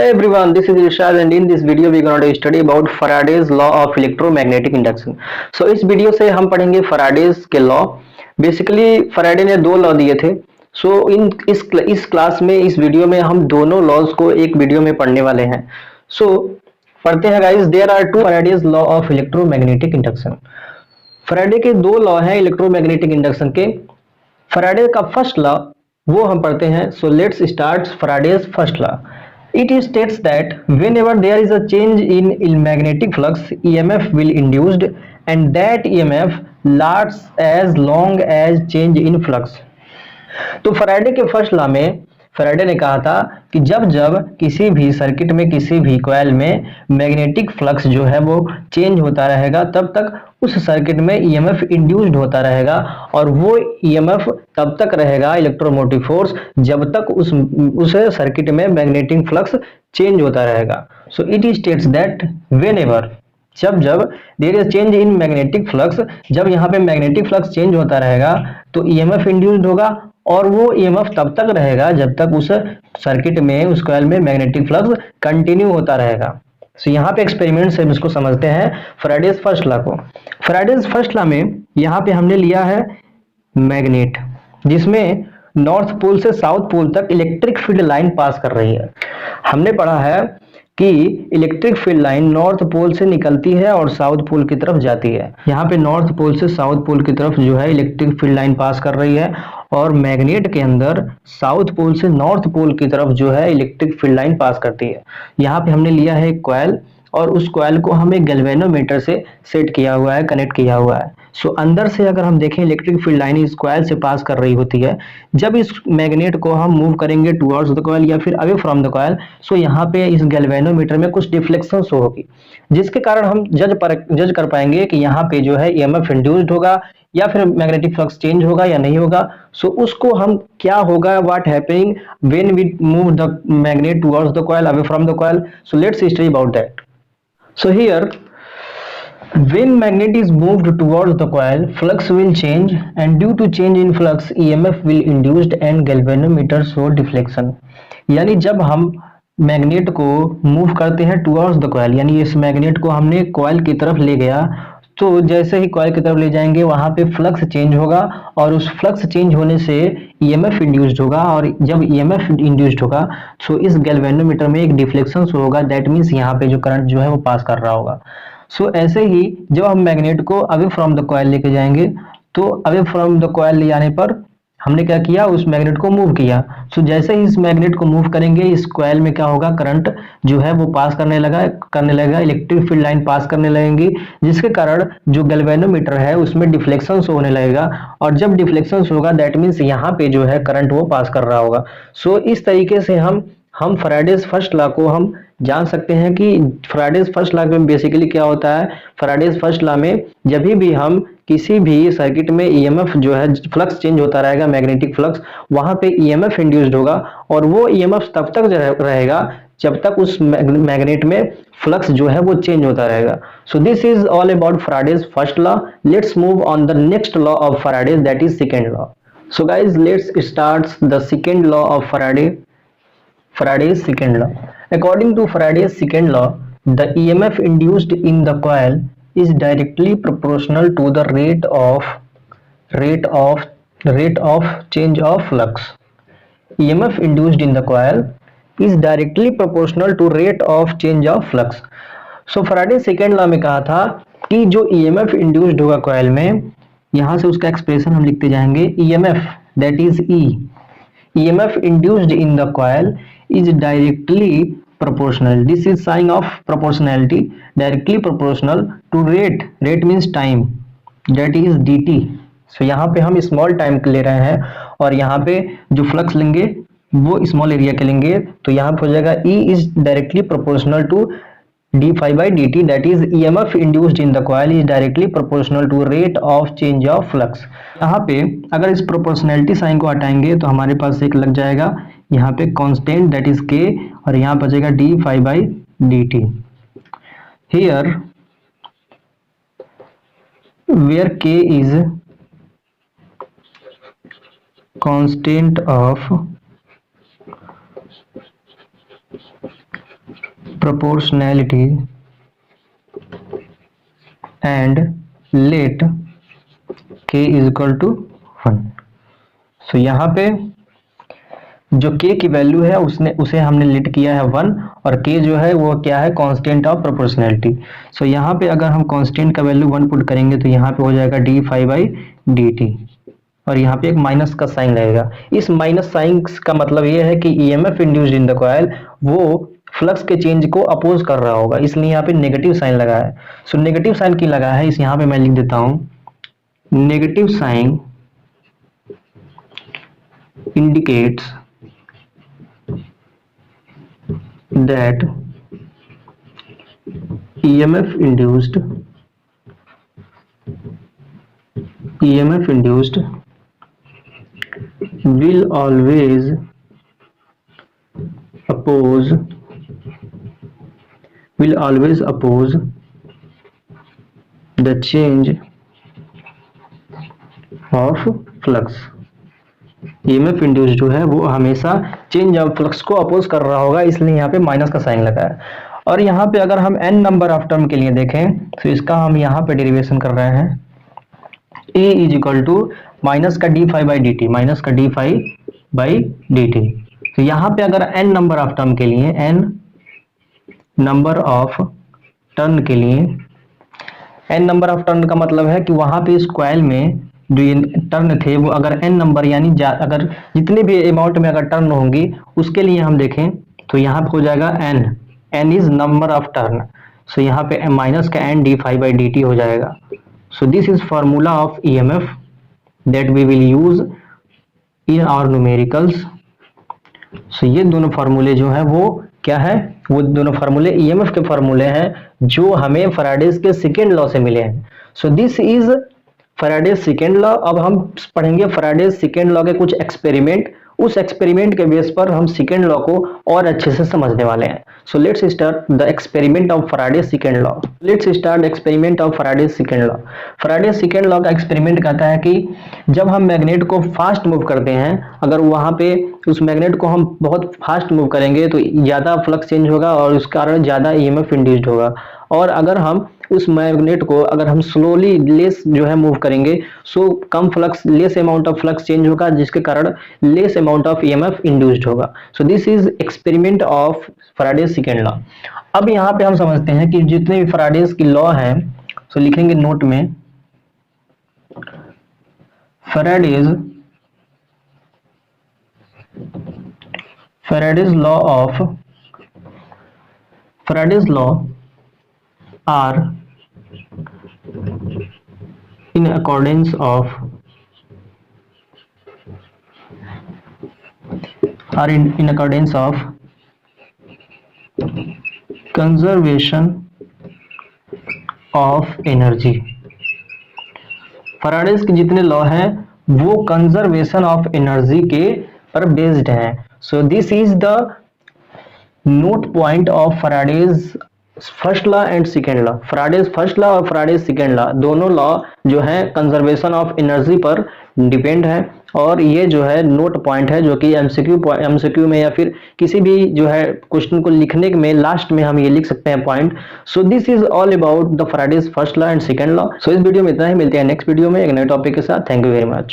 everyone, this is Irshad and in this video we are going to study about Faraday's law of electromagnetic induction. So इस video से हम पढ़ेंगे Faraday's के law. Basically Faraday ने दो law दिए थे। सो इस क्लास में इस वीडियो में हम दोनों लॉज को एक वीडियो में पढ़ने वाले हैं। सो पढ़ते हैं guys. There are two Faraday's law of electromagnetic induction. Faraday के दो लॉ हैं इलेक्ट्रोमैग्नेटिक इंडक्शन के। फैराडे का फर्स्ट लॉ वो हम पढ़ते हैं। So let's start Faraday's first law. It states that whenever there is a change in magnetic flux, EMF will induced and that EMF lasts as long as change in flux. तो Faraday के first law में Faraday ने कहा था कि जब जब किसी भी सर्किट में किसी भी कॉइल में मैग्नेटिक फ्लक्स जो है वो चेंज होता रहेगा तब तक उस सर्किट में ईएमएफ इंड्यूस्ड होता रहेगा और वो ईएमएफ तब तक रहेगा इलेक्ट्रोमोटिव फोर्स जब तक उस सर्किट में मैग्नेटिक फ्लक्स चेंज होता रहेगा। So it states that whenever जब जब there is change in magnetic flux, जब यहाँ पे मैग्नेटिक फ्लक्स चेंज होता रहेगा तो ईएमएफ इंड्यूस्ड होगा और वो ईएमएफ तब तक रहेगा जब तक उस सर्किट में उस कॉइल में मैग्नेटिक फ्लक्स कंटिन्यू होता रहेगा। सो यहाँ पे एक्सपेरिमेंट से हम इसको समझते हैं फैराडेज फर्स्ट लॉ को। फैराडेज फर्स्ट लॉ में यहाँ पे हमने लिया है मैग्नेट जिसमें नॉर्थ पोल से साउथ पोल तक इलेक्ट्रिक फील्ड लाइन पास कर रही है। हमने पढ़ा है कि electric field line north pole से निकलती है और साउथ पोल की तरफ जाती है। यहाँ पे नॉर्थ पोल से साउथ पोल की तरफ जो है इलेक्ट्रिक फील्ड लाइन पास कर रही है और मैग्नेट के अंदर साउथ पोल से नॉर्थ पोल की तरफ जो है इलेक्ट्रिक फील्ड लाइन पास करती है। यहाँ पे हमने लिया है एक कॉइल और उस कॉइल को हमें गैल्वेनोमीटर से सेट किया हुआ है, कनेक्ट किया हुआ है। सो अंदर से अगर हम देखें इलेक्ट्रिक फील्ड लाइन इस कॉइल से पास कर रही होती है। जब इस मैग्नेट को हम मूव करेंगे टुवर्ड्स द कॉइल या फिर अवे फ्रॉम द कॉइल, सो यहाँ पे इस गैल्वेनोमीटर में कुछ डिफ्लेक्शन शो होगी जिसके कारण हम जज कर पाएंगे कि यहाँ पे जो है ईएमएफ इंड्यूस्ड होगा या फिर मैग्नेटिक फ्लक्स चेंज होगा या नहीं होगा। सो उसको हम क्या होगा, what happening when we move the magnet towards the coil away from the coil. So let's study about that. So here, when magnet is moved towards the coil, flux will change and due to change in flux, EMF will induced and galvanometer show deflection. यानी जब हम magnet को move करते हैं towards the coil, यानी इस magnet को हमने कॉइल की तरफ ले गया तो जैसे ही कॉइल की तरफ ले जाएंगे वहां पे फ्लक्स चेंज होगा और उस फ्लक्स चेंज होने से ईएमएफ इंड्यूस्ड होगा और जब ईएमएफ इंड्यूस्ड होगा तो इस गैल्वेनोमीटर में एक डिफ्लेक्शन शो होगा। दैट मींस यहाँ पे जो करंट जो है वो पास कर रहा होगा। सो ऐसे ही जब हम मैग्नेट को अवे फ्रॉम द कॉइल लेके जाएंगे तो अवे फ्रॉम द कॉइल ले जाने पर हमने क्या किया, उस मैग्नेट को मूव किया। सो जैसे ही इस मैग्नेट को मूव करेंगे इस कॉइल में क्या होगा, करंट जो है वो पास करने लगेगा, इलेक्ट्रिक फील्ड लाइन पास करने लगेंगी जिसके कारण जो गैल्वेनोमीटर है उसमें डिफ्लेक्शन शो होने लगेगा और जब डिफ्लेक्शन होगा दैट मीन्स यहाँ पे जो है करंट वो पास कर रहा होगा। सो इस तरीके से हम फैराडेज फर्स्ट लॉ को हम जान सकते हैं कि फैराडेज फर्स्ट लॉ में बेसिकली क्या होता है। फैराडेज फर्स्ट लॉ में जब भी हम किसी भी सर्किट में ईएमएफ जो है फ्लक्स चेंज होता रहेगा, मैग्नेटिक फ्लक्स, वहां पे ईएमएफ इंड्यूस्ड होगा और वो ईएमएफ तब तक रहेगा जब तक उस मैग्नेट में फ्लक्स जो है वो चेंज होता रहेगा। सो this is all about Faraday's first law. Let's move on the next law of Faraday's, that is second law. So guys let's start the second law of Faraday's second law. According to Faraday's second law, the EMF induced in the coil is directly proportional to the rate of change of flux. EMF induced in the coil is directly proportional to rate of change of flux. So Faraday second law में कहा था कि जो EMF induced होगा coil में, यहाँ से उसका एक्सप्रेशन हम लिखते जाएंगे EMF that is E. EMF induced in the coil is directly proportional. This is sign of proportionality. Directly proportional to rate. Rate means time. That is dt. So यहाँ पे हम स्मॉल टाइम ले रहे हैं और यहाँ पे जो फ्लक्स लेंगे वो स्मॉल एरिया के लेंगे तो यहाँ पे हो जाएगा E is directly proportional to d phi by dt. That is EMF induced in the coil is directly proportional to rate of change of flux. यहाँ पे अगर इस प्रोपोर्शनैलिटी साइन को हटाएंगे तो हमारे पास एक लग जाएगा यहाँ पे कांस्टेंट दैट इज k और यहाँ बचेगा d phi by dt. Here where k is constant of proportionality and let k is equal to 1। सो यहाँ पे जो k की वैल्यू है उसे हमने लेट किया है 1 और k जो है वो क्या है, कांस्टेंट ऑफ प्रोपोर्शनैलिटी। सो यहाँ पे अगर हम कांस्टेंट का वैल्यू 1 पुट करेंगे तो यहाँ पे हो जाएगा d phi by d t और यहाँ पे एक माइनस का साइन लगेगा। इस माइनस साइन का मतलब ये है कि EMF induced in the coil वो फ्लक्स के चेंज को अपोज कर रहा होगा, इसलिए यहाँ पे नेगेटिव साइन लगा है। सो नेगेटिव साइन क्यों लगा है, इस यहाँ पे मैं लिख देता हूँ, negative sign indicates that EMF induced will always oppose the change of flux। EMF induce जो है वो हमेशा चेंज ऑफ फ्लक्स को अपोज कर रहा होगा, इसलिए यहाँ पे माइनस का साइन लगा है। और यहाँ पे अगर हम n नंबर ऑफ टर्म के लिए देखें तो इसका हम यहाँ पे डेरिवेशन कर रहे हैं, e is equal to minus का d phi by d t, minus का d phi by d t. तो यहाँ पे अगर n नंबर ऑफ टर्म के लिए, n नंबर ऑफ टर्न के लिए, n नंबर ऑफ टर्न का मतलब है कि वहां पे इस कॉइल में जो ये टर्न थे वो अगर n नंबर यानी अगर जितने भी अमाउंट में अगर टर्न होंगी उसके लिए हम देखें तो यहाँ पे हो जाएगा n is number of turn. So यहाँ पे माइनस का n d phi by d t हो जाएगा। So this is formula of EMF that we will use in our numericals. So ये दोनों फार्मूले जो है वो क्या है, वो दोनों फार्मूले ईएमएफ के फार्मूले हैं जो हमें फैराडेज के सेकेंड लॉ से मिले हैं। सो this is Faraday's second law. अब हम पढ़ेंगे फैराडेज सेकेंड लॉ के कुछ एक्सपेरिमेंट, उस एक्सपेरिमेंट के बेस पर हम सेकेंड लॉ को और अच्छे से समझने वाले हैं। So let's start the experiment of Faraday's second law. Let's start experiment of Faraday's second law. Faraday's second law का एक्सपेरिमेंट कहता है कि जब हम मैग्नेट को फास्ट मूव करते हैं, अगर वहां पे उस मैग्नेट को हम बहुत फास्ट मूव करेंगे तो ज्यादा फ्लक्स चेंज होगा और उस कारण ज्यादा ईएमएफ इंड्यूस्ड होगा। और अगर हम उस मैग्नेट को अगर हम स्लोली लेस जो है मूव करेंगे सो कम flux, less amount of flux change होगा जिसके कारण less amount of EMF induced होगा। So this is experiment of Faraday's second law. अब यहाँ पे हम समझते हैं कि जितने भी फैराडेज की लॉ है सो लिखेंगे नोट में, Faraday's law are in accordance of conservation of energy। Faraday's के जितने लॉ हैं वो कंजर्वेशन ऑफ एनर्जी के पर बेस्ड हैं। सो this is the note point of Faraday's first law and second law. Faraday's first law और Faraday's second law दोनों law जो है कंजर्वेशन ऑफ एनर्जी पर डिपेंड है। और ये जो है नोट पॉइंट है जो कि एमसीक्यू में या फिर किसी भी जो है क्वेश्चन को लिखने में लास्ट में हम ये लिख सकते हैं point. So this is all about the Faraday's first law and second law. So इस वीडियो में इतना ही, मिलते हैं नेक्स्ट वीडियो में एक नए टॉपिक के साथ। Thank you very much.